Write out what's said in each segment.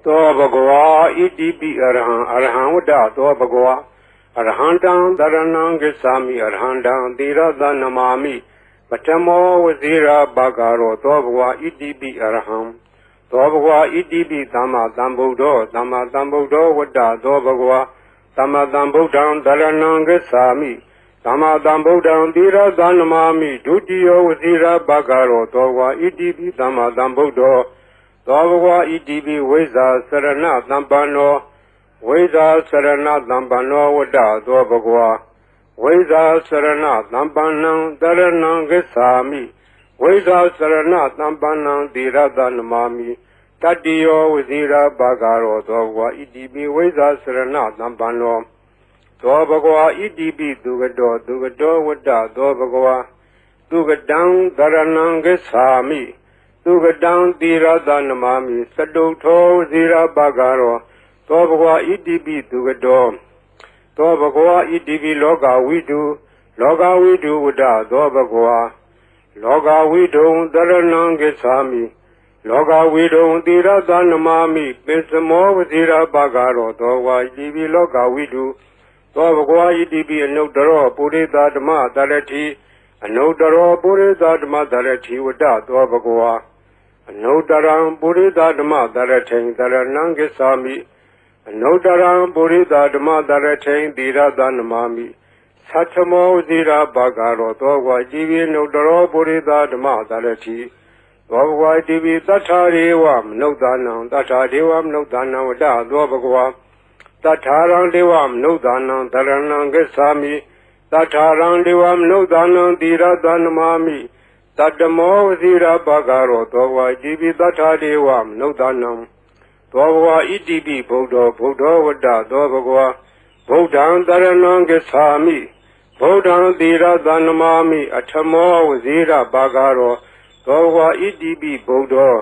သောဘဂဝါဣတိပိအရဟံအရဟံဝတ္တသောဘဂဝါအရဟံတံတရဏံဂစ္ဆာမိအရဟံတံသီရသနမာမိပထမောဝဇိရာဘာဂရောသောဘဂဝါဣတိပိအရဟံသောဘဂဝါဣတိပိသမ္မာသမ္ဗုဒ္ဓောသမ္မာသမ္ဗုဒ္ဓောဝတ္တသောဘဂဝါသမ္မာသမ္ဗုဒ္ဓံတရဏံဂစ္ဆာမိသမ္မာသမ္ဗုဒ္ဓံသီရသနမာမိဒုတိယဝဇိရာဘာဂရောသောဘဂဝါဣတိပိသမ္မာသမ္ဗုဒ္ဓောသောဘဂဝါဣတိပိဝိဇ္ဇာစရဏသမ္ပန္နောဝိဇ္ဇာစရဏသမ္ပန္နောဝတ္တသောဘဂဝါဝိဇ္ဇာစရဏသမ္ပန္နံတရဏံဂစ္ဆာမိဝိဇ္ဇာစရဏသမ္ပန္နံသီရသနမာမိတတ္တိယောဝဇိရာဘာဂရောသောဘဂဝါဣတိပိဝိဇ္ဇာစရဏသမ္ပန္နောသောဘဂဝါဣတိပိသူကတောဝတ္တသောဘဂဝါသူကတံတရဏံဂစ္ဆာမိသူကတံသီရသနမာမိသတုထောဝဇိရာဘာဂရောသောဘဂဝါဣတိပိသူကတောသောဘဂဝါဣတိပိလောကဝိတုဝတ္တသောဘဂဝါလောကဝိတုံတရဏံဂစ္ဆာမိလောကဝိတုံသီရသနမာမိပိစမောဝဇိရာဘာဂရောသောဘဂဝါဣတိပိလောကဝိတုသောဘဂဝါဣတိပိအနုတ္တရောပုရိသဓမ္မတရတိအနုတ္တရောပုရိသဓမ္မတရတိဝတ္တသောဘဂဝါအနုတ္တရံပုရိသဓမ္မတရထိံတရဏံဂစ္ဆာမိအနုတ္တရံပုရိသဓမ္မတရထိံသီရသနမာမိသတ္ထမောဇိရာဘာဂရောသောဘဂဝါဣတိပိအနုတ္တရောပုရိသဓမ္မတရတိသောဘဂဝါဣတိပိသတ္ထာရေဝမနုဿာနံသတ္ထာဒေဝမနုဿာနံဝတ္တသောဘဂဝါသတ္ထာရံဒေဝမနုဿာနံတရဏံဂစ္ဆာမိသတ္ထာရံဒေဝမနုဿာနံသီရသနမာမိတတ္တမောဝဇိရာဘာဂရောသောဘဂဝါဣတိပိသတ္ထာဒေဝမနုဿာနံသောဘဂဝါဣတိပိဗုဒ္ဓောဝတ္တသောဘဂဝါဗုဒ္ဓံတရဏံဂစ္ဆာမိဗုဒ္ဓံသီရသနမာမိအထမောဝဇိရာဘာဂရောသောဘဂဝါဣတိပိဗုဒ္ဓော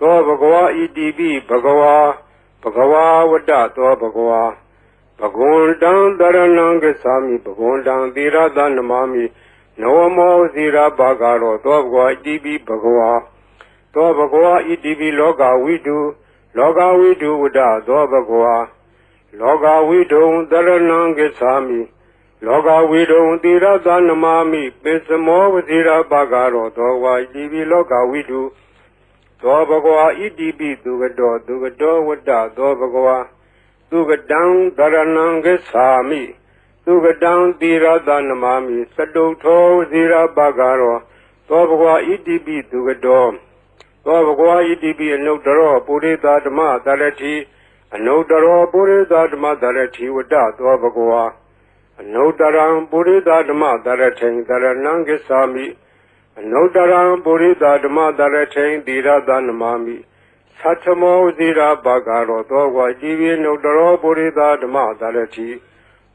သောဘဂဝါဣတိပိဘဂဝါဝတ္တသောဘဂဝါဘဂဝန္တံတရဏံဂစ္ဆာမိဘဂဝန္တံသီရသနမာမိနဝမောဇိရာဘာဂရောသောဘဂဝါဣတိပိဘဂဝါသောဘဂဝါဣတိပိလောကဝိတုဝတ္တသောဘဂဝါလောကဝိတုံတရဏံဂစ္ဆာမိလောကဝိတုံသီရသနမာမိပိစမောဝဇိရာဘာဂရောသောဘဂဝါဣတိပိလောကဝိတုသောဘဂဝါဣတိပိသူကတောဝတ္တသောဘဂဝါသူကတံတရဏံဂစ္ဆာမိသူကတံသီရသနမာမိသတုထောဝဇိရာဘာဂရောသောဘဂဝါဣတိပိသူကတောသောဘဂဝါဣတိပိအနုတ္တရောပုရိသဓမ္မတရတိအနုတ္တရောပုရိသဓမ္မတရတိဝတ္တသောဘဂဝါအနုတ္တရံပုရိသဓမ္မတရထိံတရဏံဂစ္ဆာမိအနုတ္တရံပုရိသဓမ္မတရထိံသီရသနမာမိသတ္ထမောဇိရာဘာဂရောသောဘဂဝါဣတိပိအနုတ္တရောပုရိသဓမ္မတရတိ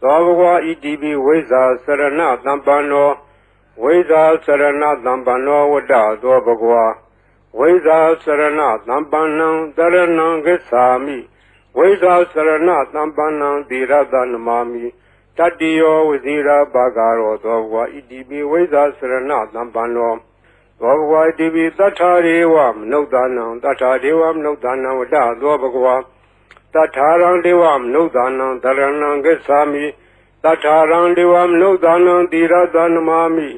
သောဘဂဝါဣတိပိဝိဇ္ဇာစရဏသမ္ပန္နောဝိဇ္ဇာစရဏသမ္ပန္နောဝတ္တသောဘဂဝါဝိဇ္ဇာစရဏသမ္ပန္နံတရဏံဂစ္ဆာမိဝိဇ္ဇာစရဏသမ္ပန္နံသီရသနမာမိတတ္တိယောဝဇိရာဘာဂရောသောဘဂဝါဣတိပိဝိဇ္ဇာစရဏသမ္ပန္နောသောဘဂဝါဣတိပိသတ္ထာရေဝမနုဿာနံသတ္ထာဒေဝမနုဿာနံဝတ္တသောဘဂဝါသတ္ထာရံဒေဝမနုဿာနံတရဏံဂစ္ဆာမိသတ္ထာရံဒေဝမနုဿာနံသီရသနမာမိ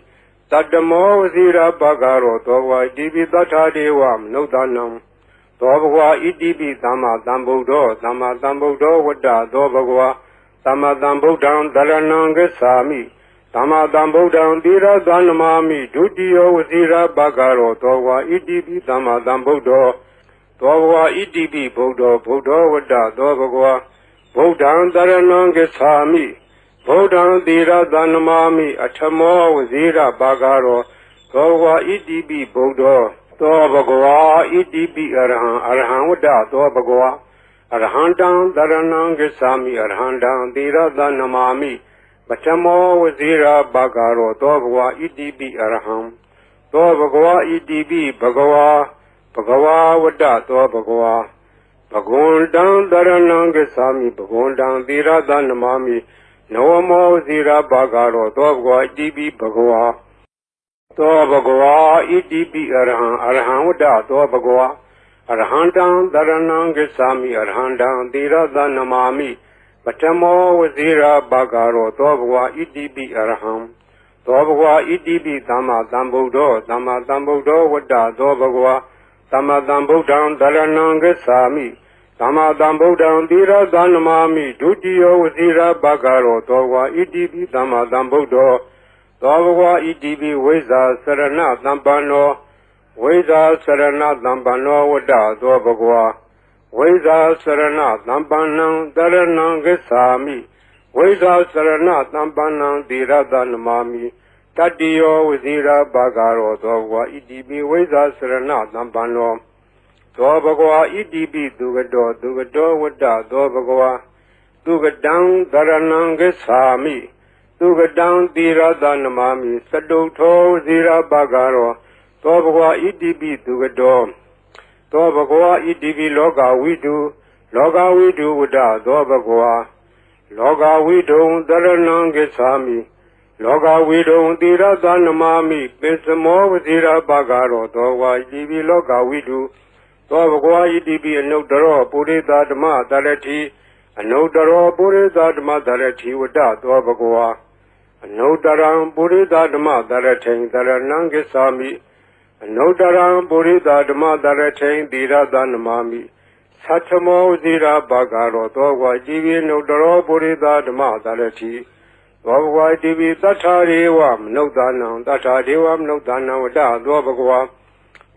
တတ္တမောဝဇိရာဘာဂရောသောဘဂဝါဣတိပိသတ္ထာဒေဝမနုဿာနံသောဘဂဝါဣတိပိသမ္မာသမ္ဗုဒ္ဓောဝတ္တသောဘဂဝါသမ္မာသမ္ဗုဒ္ဓံတရဏံဂစ္ဆာမိသမ္မာသမ္ဗုဒ္ဓံသီရသနမာမိဒုတိယဝဇိရာဘာဂရောသောဘဂဝါဣတိပိသမ္မာသမ္ဗုဒ္ဓောသောဘဂဝါဣတိပိဗုဒ္ဓောဝတ္တသောဘဂဝါဗုဒ္ဓံတရဏံဂစ္ဆာမိဗုဒ္ဓံသီရသနမာမိအထမောဝဇိရာဘာဂရောသောဘဂဝါဣတိပိဗုဒ္ဓောသောဘဂဝါဣတိပိအရဟံဝတ္တသောဘဂဝါအရဟံတံတရဏံဂစ္ဆာမိအရဟံတံသီရသနမာမိပထမောဝဇိရာဘာဂရောသောဘဂဝါဣတိပိအရဟံသောဘဂဝါဣတိပိဘဂဝါဝတ္တသောဘဂဝါဘဂဝန္တံတရဏံဂစ္ဆာမိဘဂဝန္တံသီရသနမာမိနဝမောဇိရာဘာဂရောသောဘဂဝါဣတိပိဘဂဝါသောဘဂဝါဣတိပိအရဟံဝတ္တသောဘဂဝါ Arhandam Dharanam Gacchami Arhandam Tirada Namami Patamo Vazira Bhagaro Dobhwa Idibi Arham Dobhwa Idibi Dhamma Dhambuddho Dhamma Dhambuddho Vada Dobhwa Dhamma Dhambuddham Dharanam Gacchami Dhamma Dhambuddham Tirada Namami Dutiyo Vazira Bhagaro Dobhwa Idibi Dhamma Dhambuddho Dobhwa Idibi Veza Sarana Dhampano Veda Sarana Dhampano Vada Dobhwa Veda Sarana Dhampanam Dharanam Gacchami Veda Sarana Dhampanam Tirada Namami Tatiyo Vazira Bhagaro Dobhwa Idibi Veda Sarana Dhampano Dobhwa Idibi Dugado Dugado Vada Dobhwa Dugadam Dharanam Gacchami Dugadam Tirada Namami Sadutho Vazira Bhagaro Dobhwa Idibi Dugado Dobhwa Idibi Loga Vidu Vada Dobhwa Loga Vidu Dharanam Gacchami Loga Vidu Tirada Namami Pesamo Vazira Bhagaro Dobhwa Idibi Loga Vidu Dobhwa Idibi Anudaro Purita Dhamma Dharati Anudaro Purita Dhamma Dharati Vada Dobhwa Anudaram Purita Dhamma Dharati Dharanam Gacchami Anudaram Purita Dhamma Dharati Tirada Namami Satchamo Vazira Bhagaro Dobhwa Idibi Anudaro Purita Dhamma Dharati Dobhwa Idibi Tatharivam Nudanam Tatharivam Nudanam Vada Dobhwa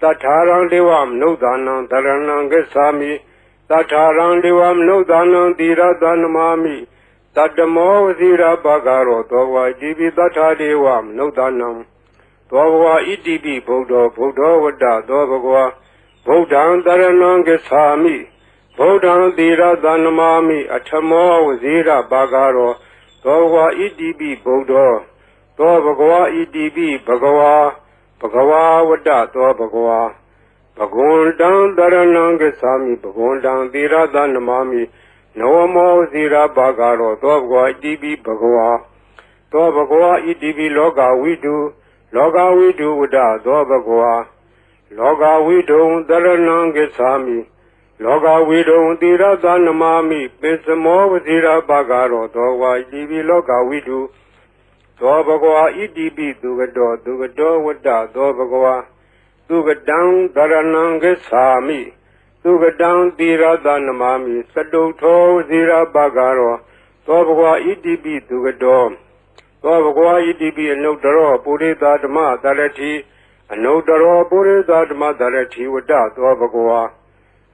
Tatharam Devam Nudanam Dharanam Gacchami Tatharam Devam Nudanam Tirada Namami Tattamo Vazira Bhagaro Dobhwa Idibi Tathadevam Nudanam Dobhwa Idibi Buddho Vada Dobhwa Buddham Dharanam Gacchami Buddham Tirada Namami Atthamo Vazira Bhagaro Dobhwa Idibi Buddho Dobhwa Idibi Bhagava Vada Dobhwa Bhagundam Dharanam Gacchami Bhagundam Tirada Namami Nawamo Vazira Bhagaro Dobhwa Idibi Bhagava Dobhwa Idibi Loga Vidu Vada Dobhwa Loga Vidu Dharanam Gacchami Loga Vidu Tirada Namami Pesamo Vazira Bhagaro Dobhwa Idibi Loga Vidu Dobhwa Idibi Dugado Vada Dobhwa Dugadam Dharanam Gacchami Dugadam Tirada Namami Sadutho Vazira Bhagaro Dobhwa Idibi Dugado Dobhwa Idibi Anudaro Purita Dhamma Dharati Anudaro Purita Dhamma Dharati Vada Dobhwa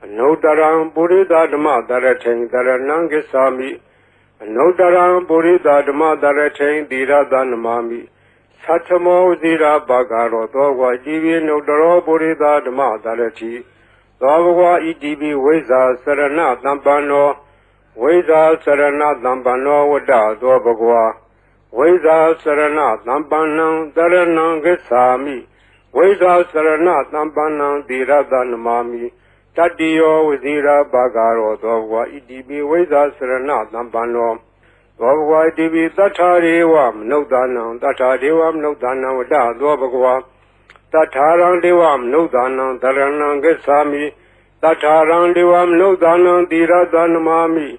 Anudaram Purita Dhamma Dharati Dharanam Gacchami Anudaram Purita Dhamma Dharati Tirada Namami Satchamo Vazira Bhagaro Dobhwa Idibi Anudaro Purita Dhamma Dharati Dobhwa Idibi Veza Sarana Dhampano Veza Sarana Dhampano Vada Dobhwa Veza Sarana Dhampanam Dharanam Gacchami Veza Sarana Dhampanam Tirada Namami Tatiyo Vazira Bhagaro Dobhwa Idibi Veza Sarana Dhampano Dobhwa Idibi Tatharevam Nudanam Vada Dobhwa Tatharam Devam Nudanam Dharanam Gacchami Tatharam Devam Nudanam Tirada Namami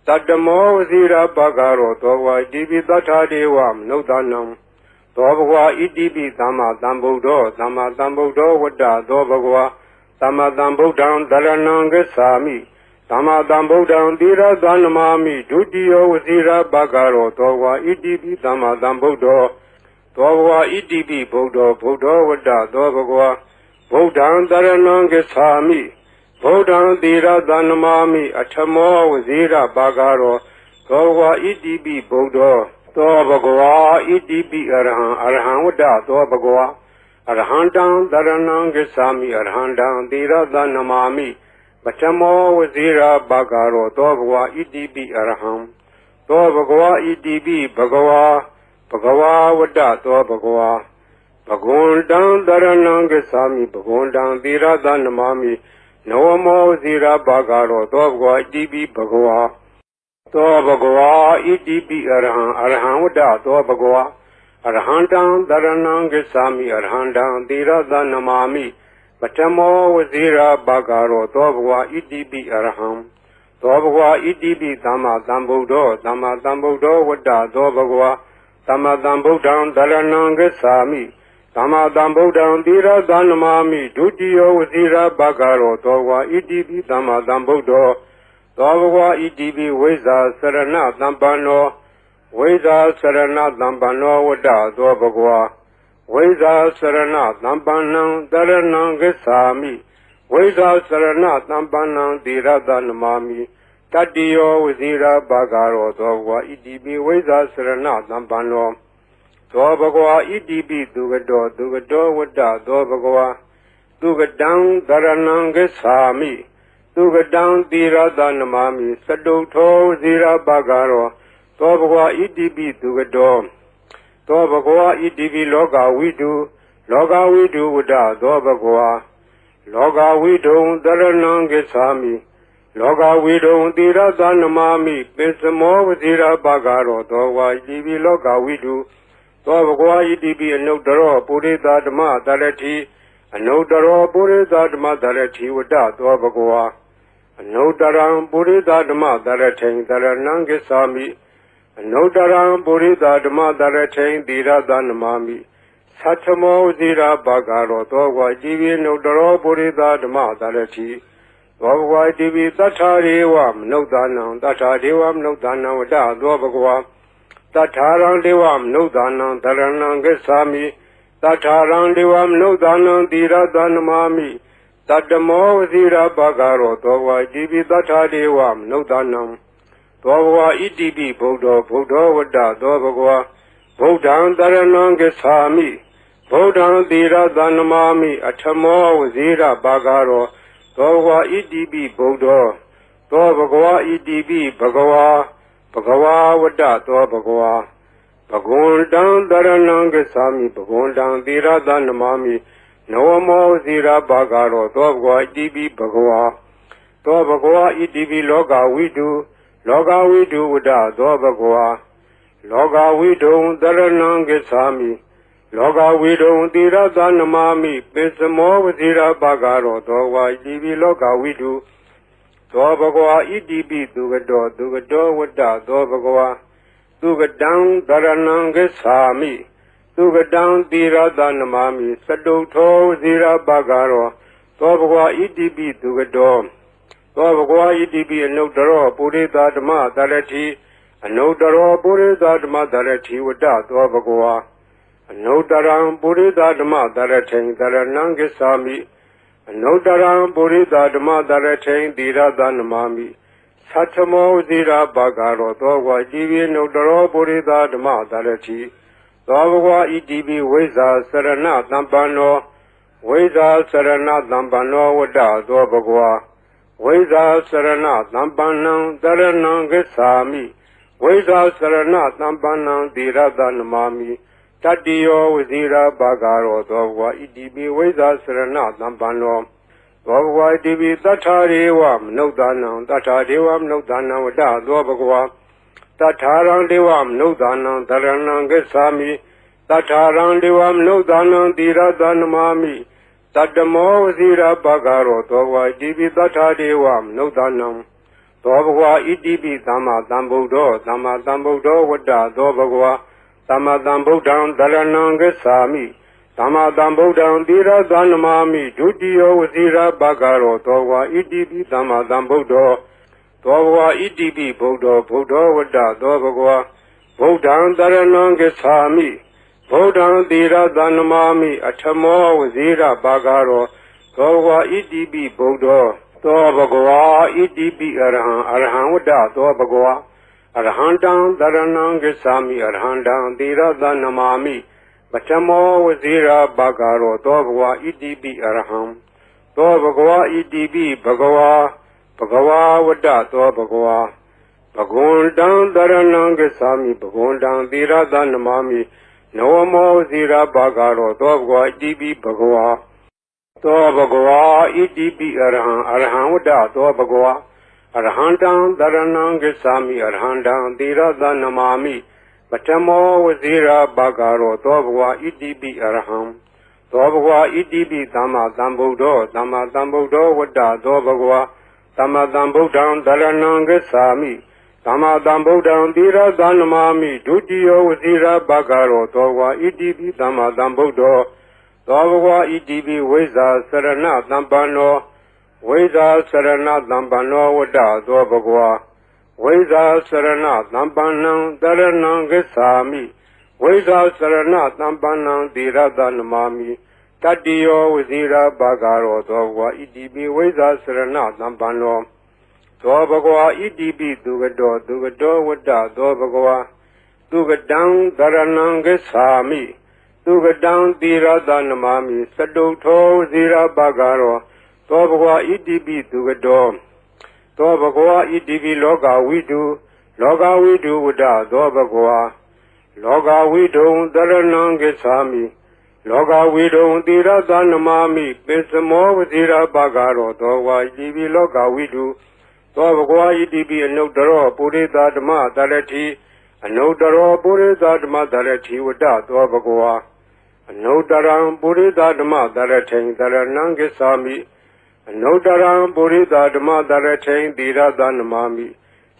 Tattamo Vazira Bhagaro Dobhwa Idibi Tathadevam Nudanam Dobhwa Idibi Dhamma Dhambuddho Vada Dobhwa Dhamma Dhambuddham Dharanam Gacchami Dhamma Dhambuddham Tirada Namami Dutiyo Vazira Bhagaro Dobhwa Idibi Dhamma Dhambuddho Dobhwa Idibi Buddho Vada Dobhwa Buddham Dharanam Gacchami Buddham Tirada Namami Atthamo Vazira Bhagaro Dobhwa Idibi Buddho Dobhwa Idibi Arham Vada Dobhwa Arhandam Dharanam Gacchami Arhandam Tirada Namami Patamo Vazira Bhagaro Dobhwa Idibi Arham Dobhwa Idibi Bhagava Vada Dobhwa Bhagundam Dharanam Gacchami Bhagundam Tirada Namami Nawamo Vazira Bhagaro Dobhwa Idibi Bhagava Dobhwa Idibi Arham Vada Dobhwa Arhandam Dharanam Gacchami Arhandam Tirada Namami ပထမောဝဇိရာဘာဂရောသောဘဂဝါဣတိပိအရဟံသောဘဂဝါဣတိပိသမ္မာသမ္ဗုဒ္ဓောသမ္မာသမ္ဗုဒ္ဓောဝတ္တသောဘဂဝါသမ္မာသမ္ဗုဒ္ဓံတရဏံဂစ္ဆာမိသမ္မာသမ္ဗုဒ္ဓံသီရသနမာမိဒုတိယဝဇိရာဘာဂရောသောဘဂဝါဣတိပိသမ္မာသမ္ဗုဒ္ဓောသောဘဂဝါဣတိပိဝိဇ္ဇာစရဏသမ္ပန္နောဝိဇ္ဇာစရဏသမ္ပန္နောဝတ္တသောဘဂဝါဝိဇ္ဇာစရဏသမ္ပန္နံတရဏံဂစ္ဆာမိဝိဇ္ဇာစရဏသမ္ပန္နံသီရသနမာမိတတ္တိယောဝဇိရာဘာဂရောသောဘဂဝါဣတိပိဝိဇ္ဇာစရဏသမ္ပန္နောသောဘဂဝါဣတိပိသူကတောဝတ္တသောဘဂဝါသူကတံတရဏံဂစ္ဆာမိသူကတံသီရသနမာမိစတုထောဝဇိရာဘာဂရောသောဘဂဝါဣတိပိသူကတောသောဘဂဝါဣတိပိလောကဝိတုဝတ္တသောဘဂဝါလောကဝိတုံတရဏံဂစ္ဆာမိလောကဝိတုံသီရသနမာမိပိစမောဝဇိရာဘာဂရောသောဘဂဝါဣတိပိလောကဝိတုသောဘဂဝါဣတိပိအနုတ္တရောပုရိသဓမ္မတရတိအနုတ္တရောပုရိသဓမ္မတရတိဝတ္တသောဘဂဝါအနုတ္တရံပုရိသဓမ္မတရထိန်တရဏံဂစ္ဆာမိအနုတ္တရံပုရိသဓမ္မတရထိန်သီရသနမာမိသတ္ထမောဝဇိရာဘာဂရောသောဘဂဝါဣတိပိအနုတ္တရောပုရိသဓမ္မတရတိသောဘဂဝါဣတိပိသတ္ထာရေဝမနုဿာနံသတ္ထာဒေဝမနုဿာနံဝတ္တသောဘဂဝါတထာရံဒေဝမနုဿာနံတရဏံဂစ္ဆာမိတထာရံဒေဝမနုဿာနံသီရသနမာမိတတ္တမောဝဇိရာဘာဂရောသောဘဂဝါဣတိပိသတ္ထာဒေဝမနုဿာနံသောဘဂဝါဣတိပိဗုဒ္ဓောဝတ္တသောဘဂဝါဗုဒ္ဓံတရဏံဂစ္ဆာမိဗုဒ္ဓံသီရသနမာမိအထမောဝဇိရာဘာဂရောသောဘဂဝါဣတိပိဗုဒ္ဓောသောဘဂဝါဣတိပိဘဂဝါဝတ္တသောဘဂဝါဘဂဝန္တံတရဏံဂစ္ဆာမိဘဂဝန္တံသီရသနမာမိနဝမောဇိရာဘာဂရောသောဘဂဝါဣတိပိဘဂဝါသောဘဂဝါဣတိပိလောကဝိတုဝတ္တသောဘဂဝါလောကဝိတုံတရဏံဂစ္ဆာမိလောကဝိတုံသီရသနမာမိပိစမောဝဇိရာဘာဂရောသောဘဂဝါဣတိပိလောကဝိတုသောဘဂဝါဣတိပိသူကတောဝတ္တသောဘဂဝါသူကတံတရဏံဂစ္ဆာမိသူကတံသီရသနမာမိစတုထောဝဇိရာဘာဂရောသောဘဂဝါဣတိပိသူကတောသောဘဂဝါဣတိပိအနုတ္တရောပုရိသဓမ္မတရတိအနုတ္တရောပုရိသဓမ္မတရတိဝတ္တသောဘဂဝါအနုတ္တရံပုရိသဓမ္မတရထိန်တရဏံဂစ္ဆာမိအနုတ္တရံပုရိသဓမ္မတရထိန်သီရသနမာမိသတ္ထမောဝဇိရာဘာဂရောသောဘဂဝါဣတိပိအနုတ္တရောပုရိသဓမ္မတရတိသောဘဂဝါဣတိပိဝိဇ္ဇာစရဏသမ္ပန္နောဝိဇ္ဇာစရဏသမ္ပန္နောဝတ္တသောဘဂဝါဝိဇ္ဇာစရဏသမ္ပန္နံတရဏံဂစ္ဆာမိဝိဇ္ဇာစရဏသမ္ပန္နံသီရသနမာမိတတ္တိယောဝဇိရာဘာဂရောသောဘဂဝါဣတိပိဝိဇ္ဇာစရဏသမ္ပန္နောသောဘဂဝါဣတိပိသတ္ထာရေဝမနုဿာနံသတ္ထာဒေဝမနုဿာနံဝတ္တသောဘဂဝါတထာရံဒေဝမနုဿာနံတရဏံဂစ္ဆာမိတထာရံဒေဝမနုဿာနံသီရသနမာမိတတ္တမောဝဇိရာဘာဂရောသောဘဂဝါဣတိပိသတ္ထာဒေဝမနုဿာနံသောဘဂဝါဣတိပိသမ္မာသမ္ဗုဒ္ဓောဝတ္တသောဘဂဝါသမ္မာသမ္ဗုဒ္ဓံတရဏံဂစ္ဆာမိသမ္မာသမ္ဗုဒ္ဓံသီရသနမာမိဒုတိယဝဇိရာဘာဂရောသောဘဂဝါဣတိပိသမ္မာသမ္ဗုဒ္ဓောသောဘဂဝါဣတိပိဗုဒ္ဓောဝတ္တသောဘဂဝါဗုဒ္ဓံတရဏံဂစ္ဆာမိဗုဒ္ဓံသီရသနမာမိအထမောဝဇိရာဘာဂရောသောဘဂဝါဣတိပိဗုဒ္ဓောသောဘဂဝါဣတိပိအရဟံဝတ္တသောဘဂဝါအရဟံတံတရဏံဂစ္ဆာမိအရဟံတံသီရသနမာမိပထမောဝဇိရာဘာဂရောသောဘဂဝါဣတိပိအရဟံသောဘဂဝါဣတိပိဘဂဝါဝတ္တသောဘဂဝါဘဂဝန္တံတရဏံဂစ္ဆာမိဘဂဝန္တံသီရသနမာမိနဝမောဝဇိရာဘာဂရောသောဘဂဝါဣတိပိဘဂဝါသောဘဂဝါဣတိပိအရဟံဝတ္တသောဘဂဝါအရဟံတံတရဏံဂစ္ဆာမိအရဟံတံသီရသနမာမိပထမောဝဇိရာဘာဂရောသောဘဂဝါဣတိပိအရဟံ သောဘဂဝါဣတိပိသမ္မာသမ္ဗုဒ္ဓောသမ္မာသမ္ဗုဒ္ဓောဝတ္တသောဘဂဝါသမ္မာသမ္ဗုဒ္ဓံတရဏံဂစ္ဆာမိသမ္မာသမ္ဗုဒ္ဓံသီရသနမာမိဒုတိယဝစီရဘဂရောသောဘဂဝါဣတိပိသမ္မာသမ္ဗုဒ္ဓောသောဘဂဝါဣတိပိဝိဇ္ဇာစရဏသမ္ပန္နောဝိဇ္ဇာစရဏသမ္ပန္နောဝတ္တသောဘဂဝါဝိဇ္ဇာစရဏသမ္ပန္နံတရဏံဂစ္ဆာမိဝိဇ္ဇာစရဏသမ္ပန္နံသီရသနမာမိတတ္တိယောဝစီရဘဂရောသောဘဂဝါဣတိပိဝိဇ္ဇာစရဏသမ္ပန္နောသောဘဂဝါဣတိပိသူကတောဝတ္တသောဘဂဝါသူကတံတရဏံဂစ္ဆာမိသူကတံသီရသနမာမိစတုထောဝစီရဘဂရောသောဘဂဝါဣတိပိသူကတောသောဘဂဝါဣတိပိလောကဝိတုဝတ္တသောဘဂဝါလောကဝိတုံတရဏံဂစ္ဆာမိလောကဝိတုံသီရသနမာမိပိစမောဝစီရဘဂရောသောဘဂဝါဣတိပိလောကဝိတုသောဘဂဝါဣတိပိအနုတ္တရောပုရိသဓမ္မတရတိအနုတ္တရောပုရိသဓမ္မတရတိဝတ္တသောဘဂဝါအနုတ္တရံပုရိသဓမ္မတရထိန်တရဏံဂစ္ဆာမိအနုတ္တရံပုရိသဓမ္မတရထိန်သီရသနမာမိ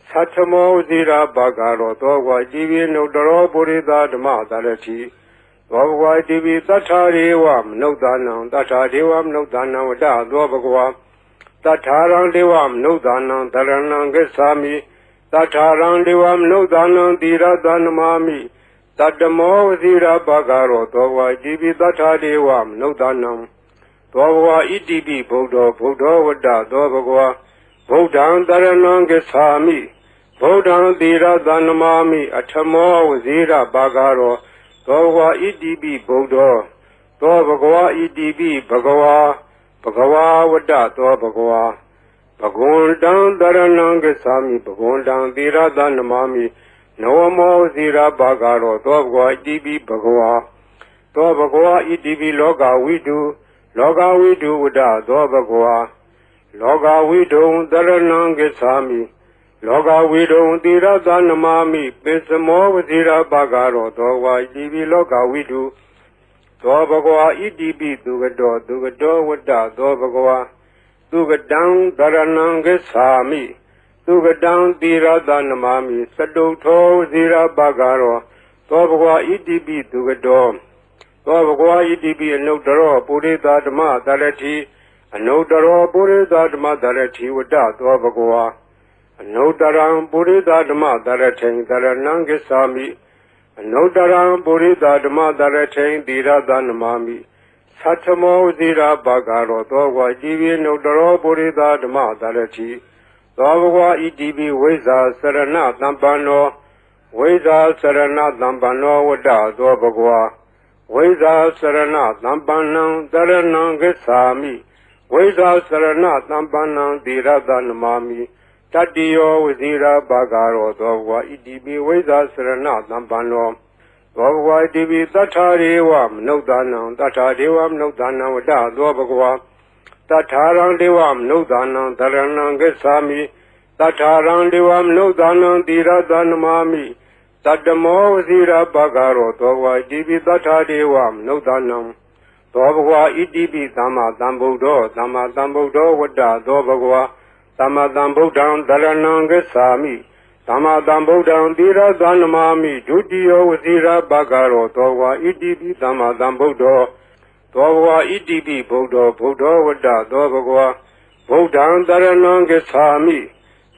သတ္ထမောဝစီရဘဂရောသောဘဂဝါဣတိပိအနုတ္တရောပုရိသဓမ္မတရတိသောဘဂဝါဣတိပိသတ္ထာရေဝမနုဿာနံသတ္ထာဒေဝမနုဿာနံဝတ္တသောဘဂဝါတထာရံဒေဝမနုဿာနံတရဏံဂစ္ဆာမိတထာရံဒေဝမနုဿာနံသီရသနမာမိတတ္တမောဝစီရဘဂရောသောဘဂဝါဣတိပိတထာဒေဝမနုဿာနံသောဘဂဝါဣတိပိဗုဒ္ဓောဝတ္တသောဘဂဝါဗုဒ္ဓံတရဏံဂစ္ဆာမိဗုဒ္ဓံသီရသနမာမိအထမောဝစီရဘဂရောသောဘဂဝါဣတိပိဗုဒ္ဓောသောဘဂဝါဣတိပိဘဂဝါဝတ္တသောဘဂဝါဘဂဝန္တံတရဏံဂစ္ဆာမိဘဂဝန္တံသီရသနမာမိနဝမောဇီရဘဂရောသောဘဂဝါဣတိပိဘဂဝါသောဘဂဝါဣတိပိလောကဝိတုဝတ္တသောဘဂဝါလောကဝိတုံတရဏံဂစ္ဆာမိလောကဝိတုံသီရသနမာမိပိစမောဝဇီရဘဂရောသောဘဂဝါဣတိပိလောကဝိတုသောဘဂဝါဣတိပိသူကတောဝတ္တသောဘဂဝါသူကတံတရဏံဂစ္ဆာမိသူကတံသီရသနမာမိစတုထောဇီရဘဂရောသောဘဂဝါဣတိပိသူကတောသောဘဂဝါဣတိပိအနုတ္တရောပုရိသဓမ္မတရတိအနုတ္တရောပုရိသဓမ္မတရတိဝတ္တသောဘဂဝါအနုတ္တရံပုရိသဓမ္မတရထိန်တရဏံဂစ္ဆာမိအနုတ္တရံပုရိသဓမ္မတရထိန်သီရသနမာမိသတ္ထမောဇီရဘဂရောသောဘဂဝါဣတိပိအနုတ္တရောပုရိသဓမ္မတရတိသောဘဂဝါဣတိပိဝိဇ္ဇာစရဏသမ္ပန္နောဝိဇ္ဇာစရဏသမ္ပန္နောဝတ္တသောဘဂဝါဝိဇ္ဇာစရဏသမ္ပန္နံတရဏံဂစ္ဆာမိဝိဇ္ဇာစရဏသမ္ပန္နံသီရသနမာမိတတ္တိယောဝစီရဘဂရောသောဘဂဝါဣတိပိဝိဇ္ဇာစရဏသမ္ပန္နောသောဘဂဝါဣတိပိတထာရေဝမနုဿာနံတထာဒေဝမနုဿာနံဝတ္တသောဘဂဝါတထာရံဒေဝမနုဿာနံတရဏံဂစ္ဆာမိတထာရံဒေဝမနုဿာနံသီရသနမာမိတတ္တမောဝစီရဘဂရောသောဘဂဝါဣတိပိတထာဒေဝမနုဿာနံသောဘဂဝါဣတိပိသမ္မာသမ္ဗုဒ္ဓောဝတ္တသောဘဂဝါသမ္မာသမ္ဗုဒ္ဓံတရဏံဂစ္ဆာမိသမ္မာသမ္ဗုဒ္ဓံသီရသနမာမိဒုတိယဝစီရဘဂရောသောဘဂဝါဣတိပိသမ္မာသမ္ဗုဒ္ဓောသောဘဂဝါဣတိပိဗုဒ္ဓောဝတ္တသောဘဂဝါဗုဒ္ဓံတရဏံဂစ္ဆာမိ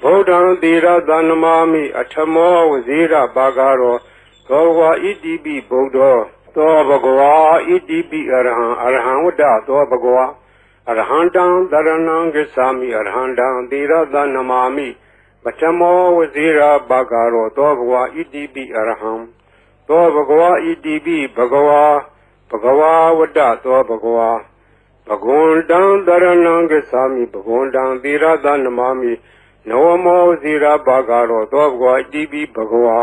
ဗုဒ္ဓံသီရသနမာမိအထမောဝစီရဘဂရောသောဘဂဝါဣတိပိဗုဒ္ဓောသောဘဂဝါဣတိပိအရဟံဝတ္တသောဘဂဝါအရဟံတံတရဏံဂစ္ဆာမိအရဟံတံသီရသနမာမိပထမောဝစီရဘဂရောသောဘဂဝါဣတိပိအရဟံသောဘဂဝါဣတိပိဘဂဝါဝတ္တသောဘဂဝါဘဂဝန္တံတရဏံဂစ္ဆာမိဘဂဝန္တံသီရသနမာမိနဝမောဝစီရဘဂရောသောဘဂဝါဣတိပိဘဂဝါ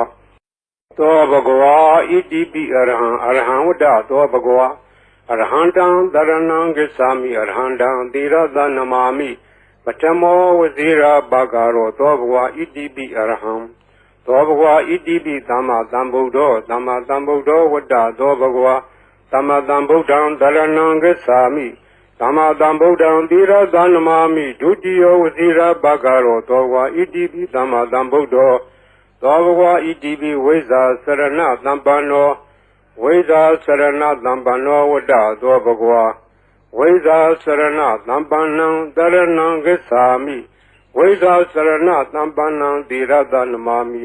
သောဘဂဝါဣတိပိအရဟံဝတ္တသောဘဂဝါအရဟံတံတရဏံဂစ္ဆာမိအရဟံတံသီရသနမာမိပထမောဝစီရဘဂရောသောဘဂဝါဣတိပိအရဟံသောဘဂဝါဣတိပိသမ္မာသမ္ဗုဒ္ဓောဝတ္တသောဘဂဝါ သမ္မာသမ္ဗုဒ္ဓံသရဏံဂစ္ဆာမိသမ္မာသမ္ဗုဒ္ဓံသီရသနမာမိဒုတိယဝစီရဘဂရောသောဝါဣတိပိသမ္မာသမ္ဗုဒ္ဓောသောဘဂဝါဣတိပိဝိဇ္ဇာစရဏသမ္ပန္နောဝိဇ္ဇာစရဏသမ္ပန္နောဝတ္တသောဘဂဝါဝိဇ္ဇာစရဏသမ္ပန္နံသရဏံဂစ္ဆာမိဝိဇ္ဇာစရဏသမ္ပန္နံသီရသနမာမိ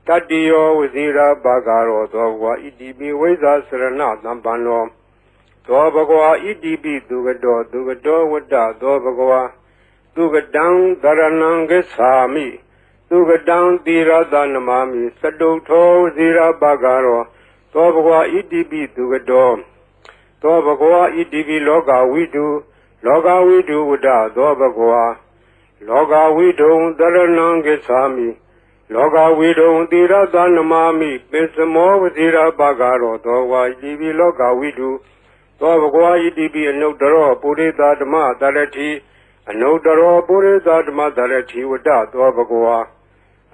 တတိယောဝစီရဘဂရောသောဘဂဝါဣတိပိဝိဇ္ဇာစရဏသမ္ပန္နောသောဘဂဝါဣတိပိသူကတောဝတ္တသောဘဂဝါသူကတံသရဏံဂစ္ဆာမိသူကတံသီရသနမာမိစတုထောဝစီရဘဂရောသောဘဂဝါဣတိပိသူကတောသောဘဂဝါဣတိပိလောကဝိတုဝတ္တသောဘဂဝါလောကဝိတုံသရဏံဂစ္ဆာမိလောကဝိတုံသီရသနမာမိပိစမောဝစီရဘဂရောသောဝါဣတိပိလောကဝိတုသောဘဂဝါဣတိပိအနုတ္တရောပုရိသဓမ္မတရတိအနုတ္တရောပုရိသဓမ္မတရတိဝတ္တသောဘဂဝါ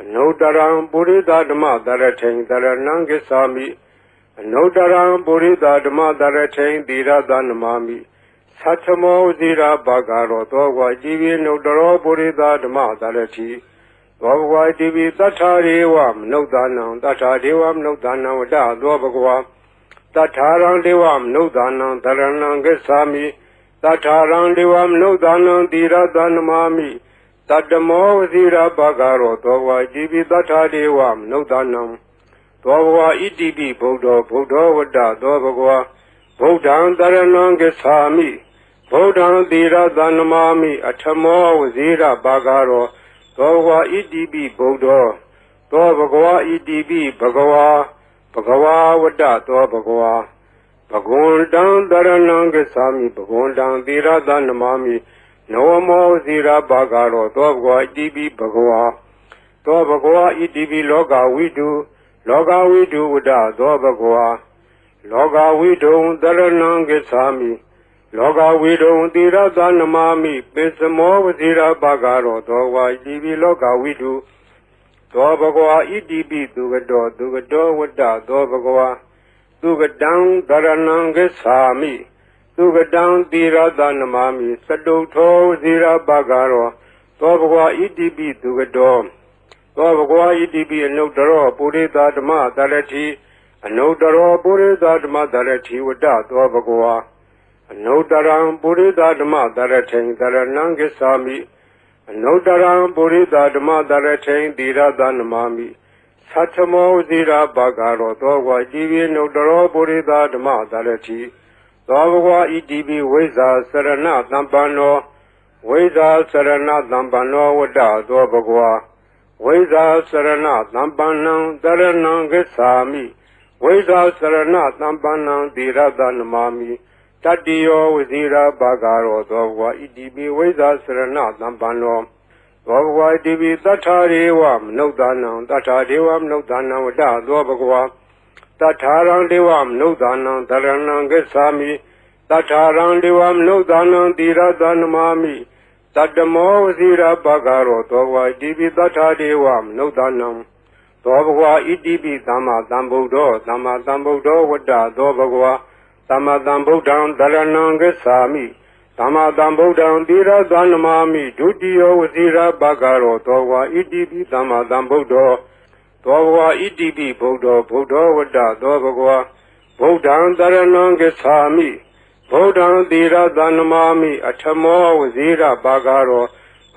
အနုတ္တရံပုရိသဓမ္မတရထိန်တရဏံဂစ္ဆာမိအနုတ္တရံပုရိသဓမ္မတရထိန်သီရသနမာမိသတ္ထမောဝစီရဘဂရောသောဝါဣတိပိအနုတ္တရောပုရိသဓမ္မတရတိသောဘဂဝါဣတိပိသတ္ထာရေဝမနုဿာနံသတ္ထာဒေဝမနုဿာနံဝတ္တသောဘဂဝါတထာရံဒေဝမနုဿာနံသရဏံဂစ္ဆာမိတထာရံဒေဝမနုဿာနံသီရသနမာမိတတ္တမောဝစီရဘဂရောသောဝါဣတိပိတထာဒေဝမနုဿာနံသောဘဂဝါဣတိပိဗုဒ္ဓောဝတ္တသောဘဂဝါဗုဒ္ဓံသရဏံဂစ္ဆာမိဗုဒ္ဓံသီရသနမာမိအထမောဝစီရဘဂရောသောဘဂဝါဣတိပိဗုဒ္ဓောသောဘဂဝါဣတိပိဘဂဝါဝတ္တသောဘဂဝါဘဂဝန္တံသရဏံဂစ္ဆာမိဘဂဝန္တံသီရသနမာမိနဝမောဇိရဘဂရောသောဘဂဝါဣတိပိဘဂဝါသောဘဂဝါဣတိပိလောကဝိတုဝတ္တသောဘဂဝါလောကဝိတုံသရဏံဂစ္ဆာမိလောကဝိတုံသီရသနမာမိပိစမောဝဇိရဘဂရောသောဘဂဝါဣတိပိလောကဝိတုသောဘဂဝါဣတိပိသူကတောဝတ္တသောဘဂဝါသူကတံသရဏံဂစ္ဆာမိသူကတံသီရသနမာမိစတုထောဝစီရဘဂရောသောဘဂဝါဣတိပိသူကတောသောဘဂဝါဣတိပိအနုတ္တရောပုရိသဓမ္မတရတိအနုတ္တရောပုရိသဓမ္မတရတိဝတ္တသောဘဂဝါအနုတ္တရံပုရိသဓမ္မတရထိန်တရဏံဂစ္ဆာမိအနုတ္တရံပုရိသဓမ္မတရထိန်သီရသနမာမိသတ္ထမောဝစီရဘဂရောသောဝါဣတိပိအနုတ္တရောပုရိသဓမ္မတရတိသောဘဂဝါဣတိပိဝိဇ္ဇာစရဏသမ္ပန္နောဝိဇ္ဇာစရဏသမ္ပန္နောဝတ္တသောဘဂဝါဝိဇ္ဇာစရဏသမ္ပန္နံသရဏံဂစ္ဆာမိဝိဇ္ဇာစရဏသမ္ပန္နံသီရသနမာမိတတိယောဝစီရဘဂရောသောဘဂဝါဣတိပိဝိဇ္ဇာစရဏသမ္ပန္နောသောဘဂဝါဣတိပိသတ္ထာရေဝမနုဿာနံသတ္ထာဒေဝမနုဿာနံဝတ္တသောဘဂဝါတထာရံဒေဝမနုဿာနံသရဏံဂစ္ဆာမိတထာရံဒေဝမနုဿာနံသီရသနမာမိတတ္တမောဝစီရဘဂရောသောဘဂဝါဣတိပိတထာဒေဝမနုဿာနံသောဘဂဝါဣတိပိသမ္မာသမ္ဗုဒ္ဓောဝတ္တသောဘဂဝါသမ္မာသမ္ဗုဒ္ဓံသရဏံဂစ္ဆာမိသမ္မာသမ္ဗုဒ္ဓံသီရသနမာမိဒုတိယဝစီရဘဂရောသောဘဂဝါဣတိပိသမ္မာသမ္ဗုဒ္ဓောသောဘဂဝါဣတိပိဗုဒ္ဓောဝတ္တသောဘဂဝါဗုဒ္ဓံသရဏံဂစ္ဆာမိဗုဒ္ဓံသီရသနမာမိအထမောဝစီရဘဂရော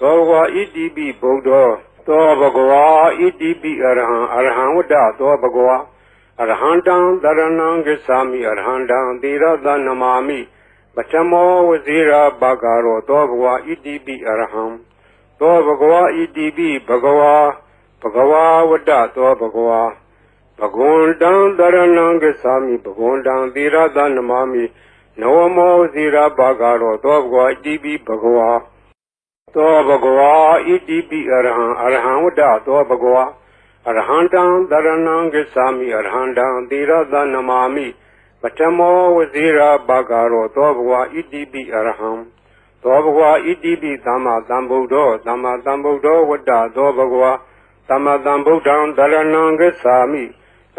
သောဘဂဝါဣတိပိဗုဒ္ဓောသောဘဂဝါဣတိပိအရဟံဝတ္တသောဘဂဝါအရဟံတံသရဏံဂစ္ဆာမိအရဟံတံသီရသနမာမိပထမောဝစီရဘဂရောသောဘဂဝါဣတိပိအရဟံသောဘဂဝါဣတိပိဘဂဝါဝတ္တသောဘဂဝါဘဂဝန္တံသရဏံဂစ္ဆာမိဘဂဝန္တံသီရသနမာမိနဝမောဝစီရဘဂရောသောဘဂဝါဣတိပိဘဂဝါသောဘဂဝါဣတိပိအရဟံဝတ္တသောဘဂဝါအရဟံတံသရဏံဂစ္ဆာမိအရဟံတံသီရသနမာမိပထမောဝစီရဘဂရောသောဘဂဝါဣတိပိအရဟံသောဘဂဝါဣတိပိသမ္မာသမ္ဗုဒ္ဓောဝတ္တသောဘဂဝါသမ္မာသမ္ဗုဒ္ဓံသရဏံဂစ္ဆာမိသ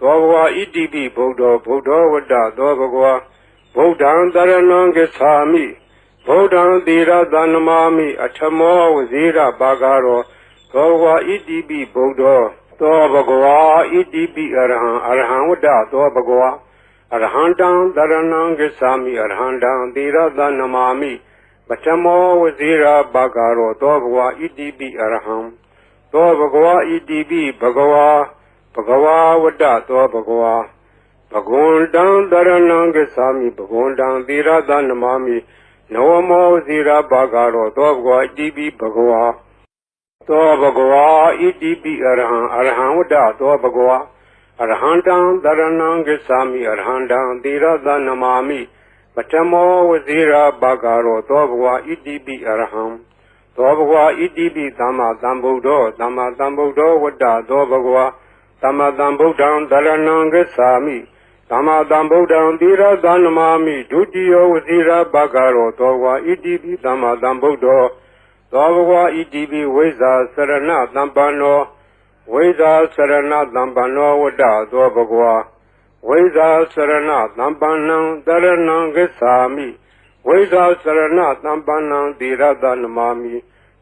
သောဘဂဝါဣတိပိဗုဒ္ဓဗုဒ္ဓဝတ္တသောဘဂဝါဗုဒ္ဓံတရဏံဂစ္ဆာမိဗုဒ္ဓံသီရသနမာမိအထမောဝဇိရပါကာရောသောဘဂဝါဣတိပိဗုဒ္ဓသောဘဂဝါဣတိပိအရဟံအရဟံဝတ္တသောဘဂဝါအရဟံတံတရဏံဂစ္ဆာမိအရဟံတံသီရသနမာမိပထမောဝဇိရပါကာရောသောဘဂဝါဣတိပိအရဟံသောဘဂဝါဣတိပိဘဂဝါဘဂဝါဝတ္တသောဘဂဝါဘဂဝန္တံတရဏံဂစ္ဆာမိဘဂဝန္တံသီရသနမာမိနဝမောဇိရပါကာရောသောဘဂဝါဣတိပိဘဂဝါသောဘဂဝါဣတိပိအရဟံအရဟံဝတ္တသောဘဂဝါအရဟံတံတရဏံဂစ္ဆာမိအရဟံတံသီရသနမာမိပထမောဝဇိရပါကာရောသောဘဂဝါဣတိပိအရဟံသောဘဂဝါဣတိပိသမ္မာသမ္ဗုဒ္ဓောသမ္မာသမ္ဗုဒ္ဓောဝတ္တသောဘဂဝါသမ္မာသမ္ဗုဒ္ဓံတရဏံဂစ္ဆာမိသမ္မာသမ္ဗုဒ္ဓံသီရသနမာမိဒုတိယဝဇိရပါကာရောသောဘဂဝါဣတိပိသမ္မာသမ္ဗုဒ္ဓော သောဘဂဝါဣတိပိဝိဇာစရဏသံပန္နောဝိဇာစရဏသံပန္နောဝတ္တသောဘဂဝါဝိဇာစရဏသံပန္နံတရဏံဂစ္ဆာမိဝိဇာစရဏသံပန္နံသီရတနမာမိ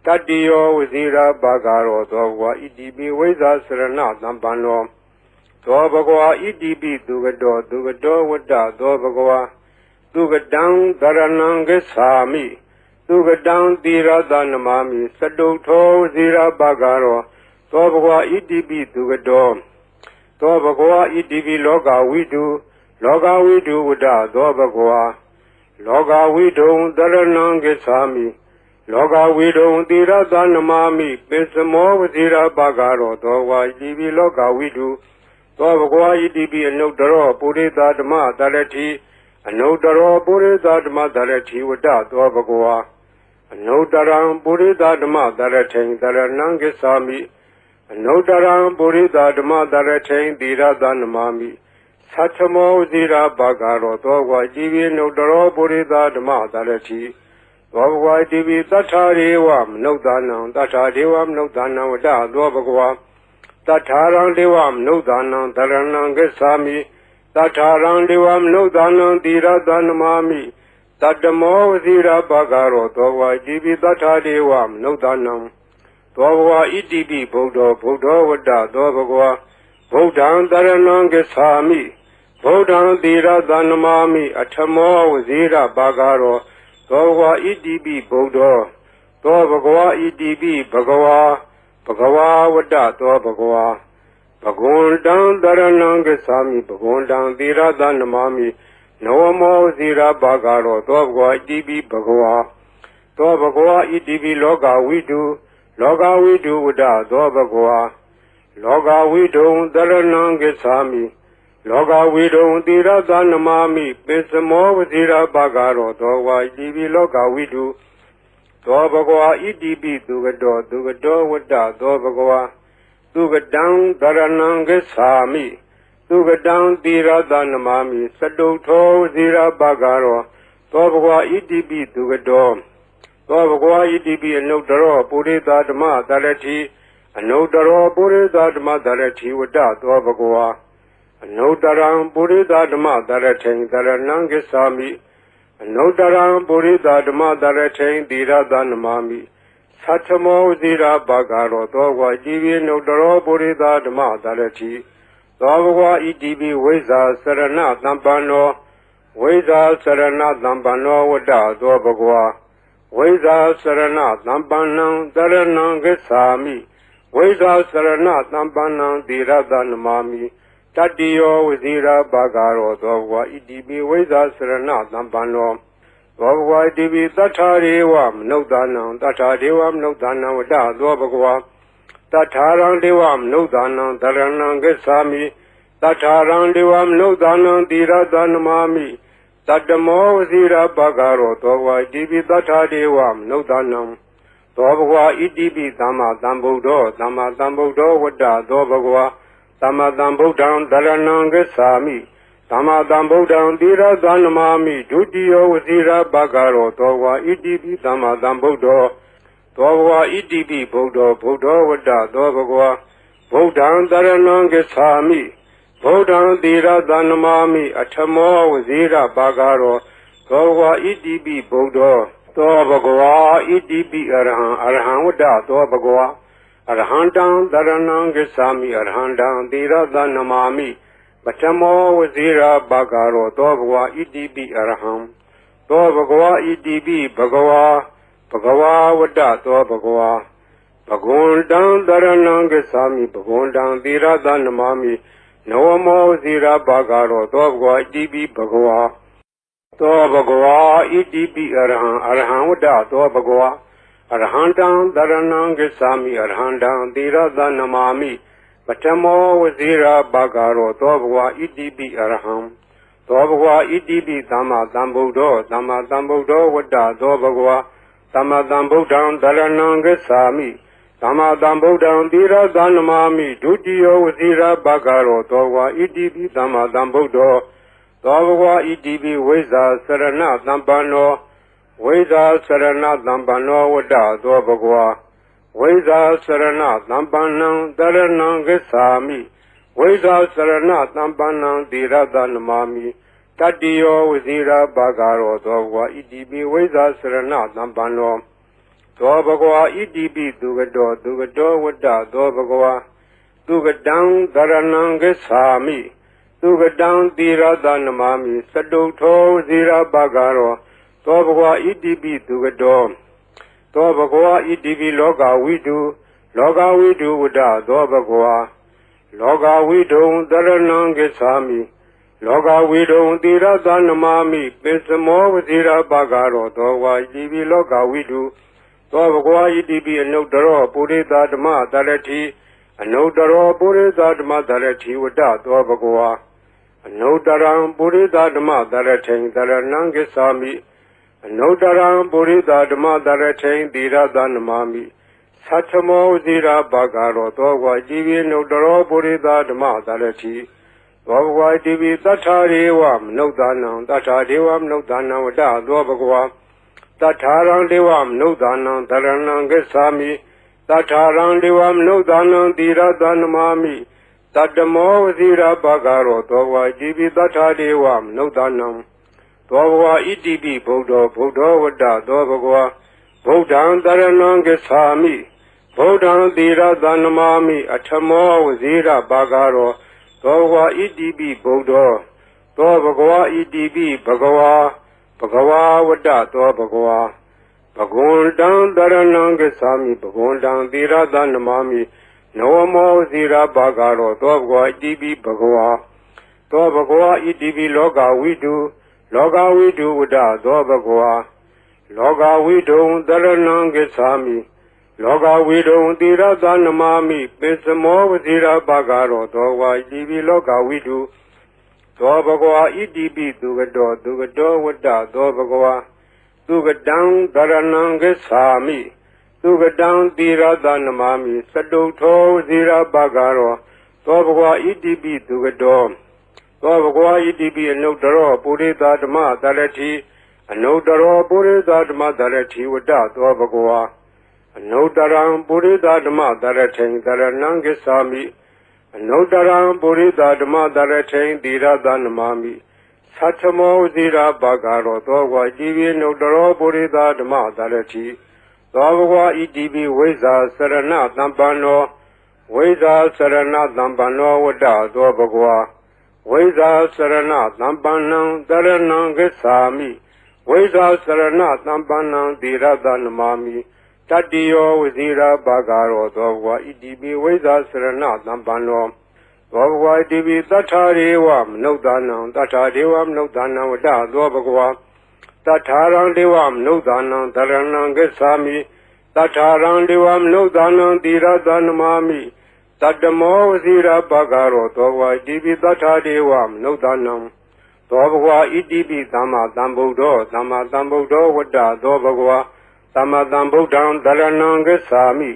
တတ္တိယောဝဇိရာဘာဂရောသောဘဂဝါဣတိပိဝိဇာစရဏသံပန္နောသောဘဂဝါဣတိပိသူကတောဝတ္တသောဘဂဝါသူကတံတရဏံဂစ္ဆာမိသူကတံသီရတနမာမိစတုထောဝဇိရာဘာဂရောသောဘဂဝါဣတိပိသူကတောသောဘဂဝါဣတိပိလောကဝိတုဝတ္တသောဘဂဝါလောကဝိတုံတရဏံဂစ္ဆာမိလောကဝိတုံသီရတနမာမိပိစမောဝဇိရာဘာဂရောသောဘဂဝါဣတိပိလောကဝိတုသောဘဂဝါဣတိပိအနုတ္တရောပုရိသဓမ္မတရတိအနုတ္တရောပုရိသဓမ္မတရတိဝတ္တသောဘဂဝါအနုတ္တရံပုရိသဓမ္မတရထိန်တရဏံဂစ္ဆာမိအနုတ္တရံပုရိသဓမ္မတရထိန်သီရတနမာမိသတ္ထမောဇိရာဘာဂရောသောဘဂဝါဣတိပိအနုတ္တရောပုရိသဓမ္မတရတိသောဘဂဝါဣတိပိသတ္ထာရေဝမနုဿာနံသတ္ထာဒေဝမနုဿာနံဝတ္တသောဘဂဝါတထာရံဒေဝမနုဿာနံတရဏံဂစ္ဆာမိတထာရံဒေဝမနုဿာနံသီရတနမာမိတတ္တမောဝဇိရာဘာဂရောသောဘဂဝါဣတိပိတထာဒေဝမနုဿာနံသောဘဂဝါဣတိပိဗုဒ္ဓဝတ္တသောဘဂဝါဗုဒ္ဓံတရဏံဂစ္ဆာမိဗုဒ္ဓံသီရတနမာမိအထမောဝဇိရာဘာဂရောသောဘဂဝါဣတိပိဗုဒ္ဓသောဘဂဝါဣတိပိဘဂဝါဝတ္တသောဘဂဝါဘဂဝန္တံတရဏံဂစ္ဆာမိဘဂဝန္တံသီရတနမာမိနဝမောဇိရာဘာဂရောသောဘဂဝါဣတိပိဘဂဝါသောဘဂဝါဣတိပိလောကဝိတုဝတ္တသောဘဂဝါလောကဝိတုံတရဏံဂစ္ဆာမိလောကဝိတုံသီရတနမာမိပိစမောဝဇိရာဘာဂရောသောဘဂဝါဣတိပိလောကဝိတုသောဘဂဝါဣတိပိသူကတောဝတ္တသောဘဂဝါသူကတံတရဏံဂစ္ဆာမိသူကတံသီရတနမာမိစတုထောဝဇိရာဘာဂရောသောဘဂဝါဣတိပိသူကတောသောဘဂဝါဣတိပိအနုတ္တရောပုရိသဓမ္မတရတိအနုတ္တရောပုရိသဓမ္မတရတိဝတ္တသောဘဂဝါအနုတ္တရံပုရိသဓမ္မတရထိန်တရဏံဂစ္ဆာမိအနုတ္တရံပုရိသဓမ္မတရထိန်သီရတနမာမိသတ္ထမောဇိရာဘာဂရောသောဘဂဝါဣတိပိအနုတ္တရောပုရိသဓမ္မတရတိသောဘဂဝါဣတိပိဝိဇာစရဏသံပန္နောဝိဇာစရဏသံပန္နောဝတ္တသောဘဂဝါဝိဇာစရဏသံပန္နံတရဏံဂစ္ဆာမိဝိဇာစရဏသံပန္နံသီရတနမာမိတတ္တိယောဝဇိရာဘာဂရောသောဘဂဝါဣတိပိဝိဇာစရဏသံပန္နောသောဘဂဝါဣတိပိသတ္ထာရေဝမနုဿာနံသတ္ထာဒေဝမနုဿာနံဝတ္တသောဘဂဝါတထာရံဒေဝမနုဿာနံတရဏံဂစ္ဆာမိတထာရံဒေဝမနုဿာနံသီရတနမာမိတတ္တမောဝဇိရာဘာဂရောသောဘဂဝါဣတိပိသတ္ထာဒေဝမနုဿာနံသောဘဂဝါဣတိပိသမ္မာသမ္ဗုဒ္ဓောဝတ္တသောဘဂဝါသမ္မာသမ္ဗုဒ္ဓံတရဏံဂစ္ဆာမိသမ္မာသမ္ဗုဒ္ဓံသီရတနမာမိဒုတိယဝဇိရာဘာဂရောသောဘဂဝါဣတိပိသမ္မာသမ္ဗုဒ္ဓောသောဘဂဝါဣတိပိဗုဒ္ဓောဝတ္တသောဘဂဝါဗုဒ္ဓံတရဏံဂစ္ဆာမိဗုဒ္ဓံသီရတနမာမိအထမောဝဇိရာဘာဂရောသောဘဂဝါဣတိပိဗုဒ္ဓောသောဘဂဝါဣတိပိအရဟံဝတ္တသောဘဂဝါအရဟံတံတရဏံဂစ္ဆာမိအရဟံတံသီရတနမာမိပထမောဝဇိရာဘာဂရောသောဘဂဝါဣတိပိအရဟံသောဘဂဝါဣတိပိဘဂဝါဝတ္တသောဘဂဝါဘဂဝန္တံတရဏံဂစ္ဆာမိဘဂဝန္တံသီရတနမာမိနဝမောဝဇိရာဘာဂရောသောဘဂဝါဣတိပိဘဂဝါသောဘဂဝါဣတိပိအရဟံဝတ္တသောဘဂဝါအရဟံတံတရဏံဂစ္ဆာမိအရဟံတံသီရတနမာမိပထမောဝဇိရာဘာဂရောသောဘဂဝါဣတိပိအရဟံသောဘဂဝါဣတိပိသမ္မာသမ္ဗုဒ္ဓောဝတ္တသောဘဂဝါသမ္မာသမ္ဗုဒ္ဓံတရဏံဂစ္ဆာမိသမ္မာသမ္ဗုဒ္ဓံသီရတနမာမိဒုတိယဝဇိရာဘာဂရောသောဘဂဝါဣတိပိသမ္မာသမ္ဗုဒ္ဓောသောဘဂဝါဣတိပိဝိဇာစရဏသံပန္နောဝ ဝိဇာစရဏသံပန္နောဝတ္တသောဘဂဝါဝိဇာစရဏသံပန္နံတရဏံဂစ္ဆာမိဝိဇာစရဏသံပန္နံသီရသနမာမိတတ္တိယောဝဇိရာဘာဂရောသောဘဂဝါဣတိပိဝိဇာစရဏသံပန္နောသောဘဂဝါဣတိပိသူကတောဝတ္တသောဘဂဝါသူကတံတရဏံဂစ္ဆာမိသူကတံသီရသနမာမိစတုထောဝဇိရာဘာဂရောသောဘဂဝါဣတိပိသူကတောသောဘဂဝါဣတိပိလောကဝိတုဝတ္တသောဘဂဝါလောကဝိတုံတရဏံဂစ္ဆာမိလောကဝိတုံသီရသနမာမိပိစမောဝဇိရာဘာဂရောသောဝါဣတိပိလောကဝိတုသောဘဂဝါဣတိပိအနုတ္တရောပုရိသဓမ္မတရတိအနုတ္တရောပုရိသဓမ္မတရတိဝတ္တသောဘဂဝါအနုတ္တရံပုရိသဓမ္မတရထိန်တရဏံဂစ္ဆာမိအနုတ္တရံပုရိသဓမ္မတရထိန်သီရသနမာမိသတ္ထမောဝဇိရာဘာဂရောသောဝါဣတိပိအနုတ္တရောပုရိသဓမ္မတရတိသောဘဂဝါဣတိပိသတ္ထာရေဝမနုဿာနံသတ္ထာဒေဝမနုဿာနံဝတ္တသောဘဂဝါသတ္ထာရံဒေဝမနုဿာနံတရဏံဂစ္ဆာမိသတ္ထာရံဒေဝမနုဿာနံသီရသနမာမိတတ္တမောဝဇိရာဘာဂရောသောဝါဣတိပိသတ္ထာဒေဝမနုဿာနံသောဘဂဝါဣတိပိဗုဒ္ဓောဝတ္တသောဘဂဝါဗုဒ္ဓံတရဏံဂစ္ဆာမိဗုဒ္ဓံသီရသနမာမိအထမောဝဇိရာဘာဂရောသောဘဂဝါဣတိပိဗုဒ္ဓောသောဘဂဝါဣတိပိဘဂဝါဝတ္တသောဘဂဝါဘဂဝန္တံတရဏံဂစ္ဆာမိဘဂဝန္တံသီရသနမာမိနဝမောဇိရာဘာဂရောသောဘဂဝါဣတိပိဘဂဝါသောဘဂဝါဣတိပိလောကဝိတုဝတ္တသောဘဂဝါလောကဝိတုံတရဏံဂစ္ဆာမိလောကဝိတုံသီရသနမာမိပိစမောဝဇိရာဘာဂရောသောဝါဣတိပိလောကဝိတုသောဘဂဝါဣတိပိသူကတောဝတ္တသောဘဂဝါသူကတံတရဏံဂစ္ဆာမိသူကတံသီရသနမာမိစတုထောဝဇိရာဘာဂရောသောဘဂဝါဣတိပိသူကတောသောဘဂဝါဣတိပိအနုတ္တရောပုရိသဓမ္မတရတိအနုတ္တရောပုရိသဓမ္မတရတိဝတ္တသောဘဂဝါအနုတ္တရံပုရိသဓမ္မတရထိန်တရဏံဂစ္ဆာမိအနုတ္တရံပုရိသဓမ္မတရထိန်သီရသနမာမိသတ္ထမောဝဇိရာဘာဂရောသောဝါဣတိပိအနုတ္တရောပုရိသဓမ္မတရတိသောဘဂဝါဣတိပိဝိဇာစရဏသံပန္နောဝိဇာစရဏသံပန္နောဝတ္တသောဘဂဝါဝိဇာစရဏသံပန္နံတရဏံဂစ္ဆာမိဝိဇာစရဏသံပန္နံသီရသနမာမိတတ္တိယောဝဇိရာဘာဂရောသောဘဂဝါဣတိပိဝိဇာစရဏသံပန္နောသောဘဂဝါဣတိပိသတ္ထာရေဝမနုဿာနံသတ္ထာဒေဝမနုဿာနံဝတ္တသောဘဂဝါသတ္ထာရံဒေဝမနုဿာနံတရဏံဂစ္ဆာမိသတ္ထာရံဒေဝမနုဿာနံသီရသနမာမိတတ္တမောဝဇိရာဘာဂရောသောဘဂဝါဣတိပိသတ္ထာဒေဝမနုဿာနံသောဘဂဝါဣတိပိသမ္မာသမ္ဗုဒ္ဓောဝတ္တသောဘဂဝါသမ္မာသမ္ဗုဒ္ဓံတရဏံဂစ္ဆာမိ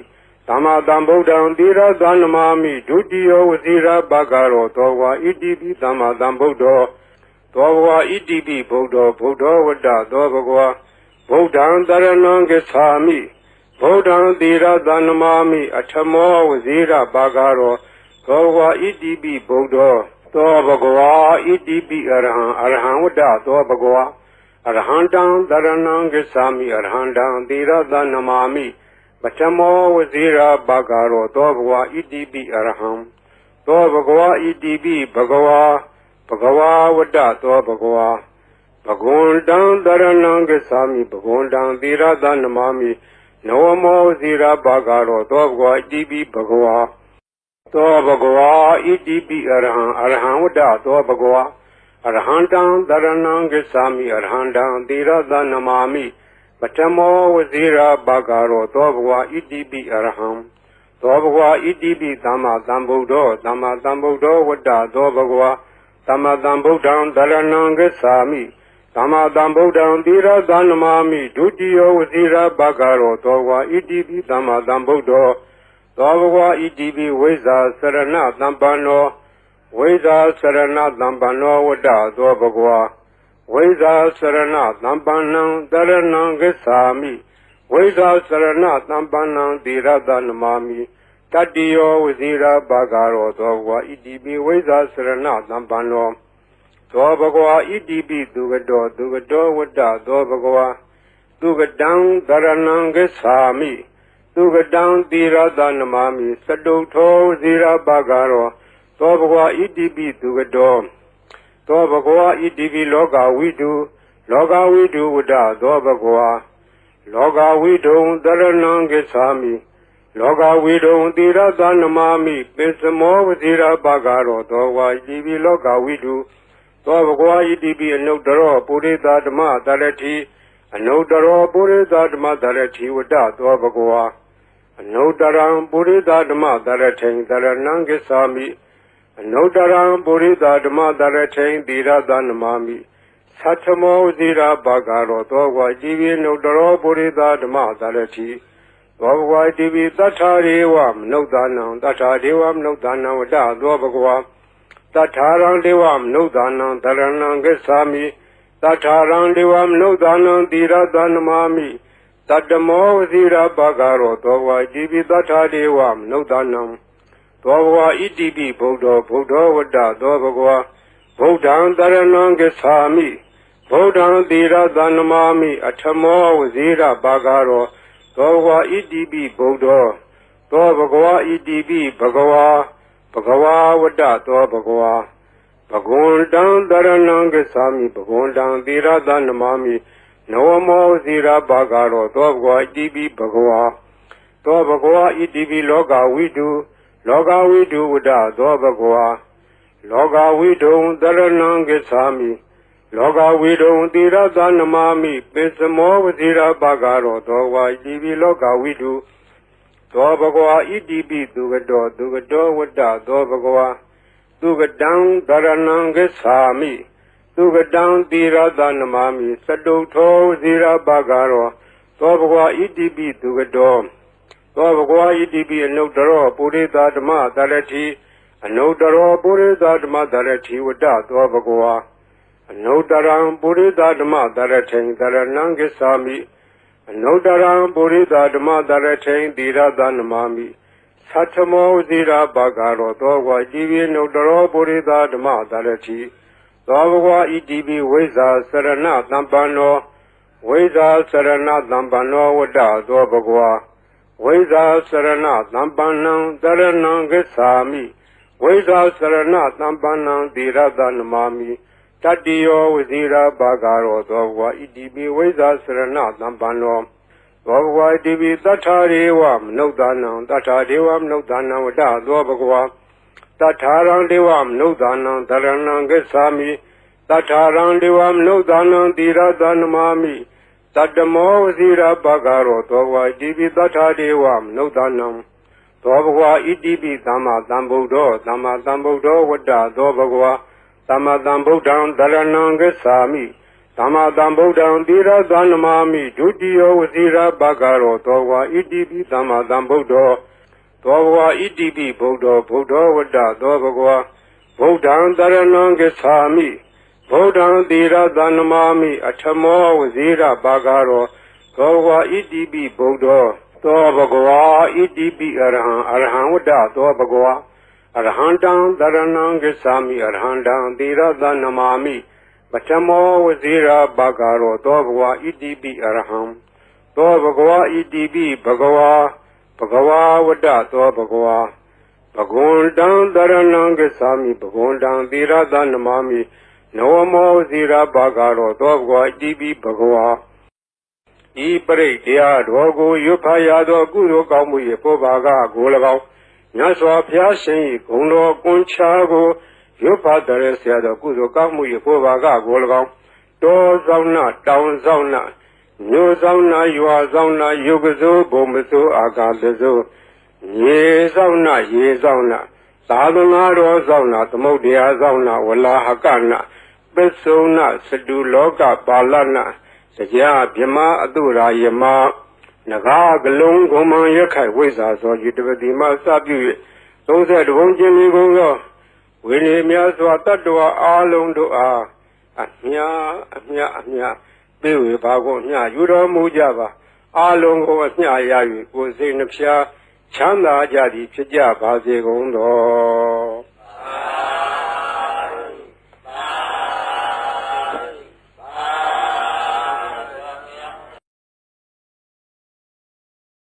သမ္မာသမ္ဗုဒ္ဓံသီရသနမာမိဒုတိယောဝဇိရာဘာဂရောသောဘဂဝါဣတိပိသမ္မာသမ္ဗုဒ္ဓောသောဘဂဝါဣတိပိဗုဒ္ဓောဝတ္တသောဘဂဝါဗုဒ္ဓံတရဏံဂစ္ဆာမိဗုဒ္ဓံသီရသနမာမိအထမောဝဇိရာဘာဂရောသောဘဂဝါဣတိပိဗုဒ္ဓောသောဘဂဝါဣတိပိအရဟံဝတ္တသောဘဂဝါအရဟံတံတရဏံဂစ္ဆာမိအရဟံတံသီရသနမာမိပထမောဝဇိရာဘာဂရောသောဘဂဝါဣတိပိအရဟံသောဘဂဝါဣတိပိဘဂဝါဝတ္တသောဘဂဝါဘဂဝန္တံတရဏံဂစ္ဆာမိဘဂဝန္တံသီရသနမာမိနဝမောဝဇိရာဘာဂရောသောဘဂဝါဣတိပိဘဂဝါသောဘဂဝါဣတိပိအရဟံဝတ္တသောဘဂဝါအရဟံတံတရဏံဂစ္ဆာမိအရဟံတံသီရသနမာမိပထမောဝဇိရာဘာဂရောသောဘဂဝါဣတိပိအရဟံသောဘဂဝါဣတိပိသမ္မာသမ္ဗုဒ္ဓောဝတ္တသောဘဂဝါသမ္မာသမ္ဗုဒ္ဓံတရဏံဂစ္ဆာမိသမ္မာသမ္ဗုဒ္ဓံသီရသနမာမိဒုတိယောဝဇိရာဘာဂရောသောဘဂဝါဣတိပိသမ္မာသမ္ဗုဒ္ဓောသောဘဂဝါဣတိပိဝိဇာစရဏသံပန္နောဝိဇာစရဏသံပန္နောဝတ္တသောဘဂဝါ ဝိဇာစရဏသမ္ပန္နံတရဏံဂစ္ဆာမိဝိဇာစရဏသမ္ပန္နံသီရသနမာမိတတ္တိယောဝဇိရာဘာဂရောသောဘဂဝါဣတိပိဝိဇာစရဏသမ္ပန္နောသောဘဂဝါဣတိပိသူကတောဝတ္တသောဘဂဝါသူကတံတရဏံဂစ္ဆာမိသူကတံသီရသနမာမိစတုထောဝဇိရာဘာဂရောသောဘဂဝါဣတိပိသူကတောသောဘဂဝါဣတိပိလောကဝိတုဝတ္တသောဘဂဝါလောကဝိတုံတရဏံဂစ္ဆာမိလောကဝိတုံသီရသနမာမိပိစမောဝဇိရာဘာဂရောသောဘဂဝါဣတိပိလောကဝိတုသောဘဂဝါဣတိပိအနုတ္တရောပုရိသဓမ္မတရတိအနုတ္တရောပုရိသဓမ္မတရတိဝတ္တသောဘဂဝါအနုတ္တရံပုရိသဓမ္မတရထိန်တရဏံဂစ္ဆာမိအနုတ္တရံပုရိသဓမ္မတရထိန်သီရသနမာမိသတ္ထမောဇိရာဘာဂရောသောဘဂဝါဣတိပိအနုတ္တရောပုရိသဓမ္မတရတိသောဘဂဝါဣတိပိသတ္ထာရေဝမနုဿာနံသတ္ထာဒေဝမနုဿာနံဝတ္တသောဘဂဝါသတ္ထာရံဒေဝမနုဿာနံတရဏံဂစ္ဆာမိသတ္ထာရံဒေဝမနုဿာနံသီရသနမာမိတတ္တမောဝဇိရာဘာဂရောသောဘဂဝါဣတိပိသတ္ထာဒေဝမနုဿာနံသောဘဂဝါဣတိပိဗုဒ္ဓောဝတ္တသောဘဂဝါဗုဒ္ဓံတရဏံဂစ္ဆာမိဗုဒ္ဓံသီရသနမာမိအထမောဝဇိရာဘာဂရောသောဘဂဝါဣတိပိဗုဒ္ဓောသောဘဂဝါဣတိပိဘဂဝါဝတ္တသောဘဂဝါဘဂဝန္တံတရဏံဂစ္ဆာမိဘဂဝန္တံသီရသနမာမိနဝမောဇိရာဘာဂရောသောဘဂဝါဣတိပိဘဂဝါသောဘဂဝါဣတိပိလောကဝိတုဝတ္တသောဘဂဝါလောကဝိတုံတရဏံဂစ္ဆာမိလောကဝိတုံသီရသနမာမိပိစမောဝဇိရာဘာဂရောသောဘဂဝါဣတိပိလောကဝိတုသောဘဂဝါဣတိပိသူကတောဝတ္တသောဘဂဝါသူကတံတရဏံဂစ္ဆာမိသူကတံသီရသနမာမိစတုထောဝဇိရာဘာဂရောသောဘဂဝါဣတိပိသူကတောသောဘဂဝါဣတိပိအနုတ္တရောပုရိသဓမ္မတရတိအနုတ္တရောပုရိသဓမ္မတရတိဝတ္တသောဘဂဝါအနုတ္တရံပုရိသဓမ္မတရထိန်တရဏံဂစ္ဆာမိအနုတ္တရံပုရိသဓမ္မတရထိန်သီရသနမာမိသတ္ထမောဇိရာဘာဂရောသောဘဂဝါဣတိပိအနုတ္တရောပုရိသဓမ္မတရတိသောဘဂဝါဣတိပိဝိဇာစရဏသမ္ပန္နောဝိဇာစရဏသမ္ပန္နောဝတ္တသောဘဂဝါဝိဇာစရဏသမ္ပန္နံတရဏံဂစ္ဆာမိဝိဇာစရဏသမ္ပန္နံသီရသနမာမိတတ္တိယောဝဇိရာဘာဂရောသောဘဂဝါဣတိပိဝိဇာစရဏသမ္ပန္နောသောဘဂဝါဣတိပိသတ္ထာရေဝမနုဿာနံသတ္ထာဒေဝမနုဿာနံဝတ္တသောဘဂဝါသတ္ထာရံဒေဝမနုဿာနံတရဏံဂစ္ဆာမိသတ္ထာရံဒေဝမနုဿာနံသီရသနမာမိတတ္တမောဝဇိရာဘာဂရောသောဘဂဝါဣတိပိသတ္ထာဒေဝမနုဿာနံသောဘဂဝါဣတိပိသမ္မာသမ္ဗုဒ္ဓောဝတ္တသောဘဂဝါသမ္မာသမ္ဗုဒ္ဓံတရဏံဂစ္ဆာမိသမ္မာသမ္ဗုဒ္ဓံသီရသနမာမိဒုတိယောဝဇိရာဘာဂရောသောဘဂဝါဣတိပိသမ္မာသမ္ဗုဒ္ဓောသောဘဂဝါဣတိပိဗုဒ္ဓောဝတ္တသောဘဂဝါဗုဒ္ဓံတရဏံဂစ္ဆာမိဗုဒ္ဓံသီရသနမာမိအထမောဝဇိရာဘာဂရောသောဘဂဝါဣတိပိဗုဒ္ဓောသောဘဂဝါဣတိပိအရဟံဝတ္တသောဘဂဝါအရဟံတံတရဏံဂစ္ဆာမိအရဟံတံသီရသနမာမိပထမောဝဇိရာဘာဂရောသောဘဂဝါဣတိပိအရဟံသောဘဂဝါဣတိပိဘဂဝါဝတ္တသောဘဂဝါဘဂဝန္တံတရဏံဂစ္ဆာမိဘဂဝန္တံသီရသနမာမိနဝမောဝဇိရာဘာဂရောသောဘဂဝါဣတိပိဘဂဝါဤပရိတရားတော်ကိုရွတ်ဖတ်ရသောကုသိုလ်ကောင်းမှု၏ပုဗ္ဗာကကို၎င်းမြတ်စွာဘုရားရှင်၏ဂုဏ်တော်ကွန်ချာကိုရွတ်ဖတ်တဲ့ဆရာတော်ကုသိုလ်ကောင်းမှု၏ပုဗ္ဗာကကို၎င်းတောဆောင်နာတောင်ဆောင်နာမြို့ဆောင်နာရွာဆောင်နာယုတ်ကစိုးဘုံမစိုးအာကာသစိုးရေဆောင်နာရေဆောင်နာသာသနာတော်ဆောင်နာသမုဒ္ဒရာဆောင်နာဝလာဟကနာပစ္စုနာစတုလောကပါဠနာတရားဗြဟ္မာအတုရာယမနဂါကလုံးဂုံမံရခိုက်ဝိဇ္ဇာသောယတပတိမစပြု၍30ဘုံကျင်လီကုန်သောဝိနည်းများစွာတတ္တဝါအားလုံးတို့အား အမြပေးဝေပါကုန်အမြယူတော်မူကြပါအာလုံးကိုအမြရ၍ကိုယ်စိတ်နှဖျားချမ်းသာကြသည်ဖြစ်ကြပါစေကုန်သော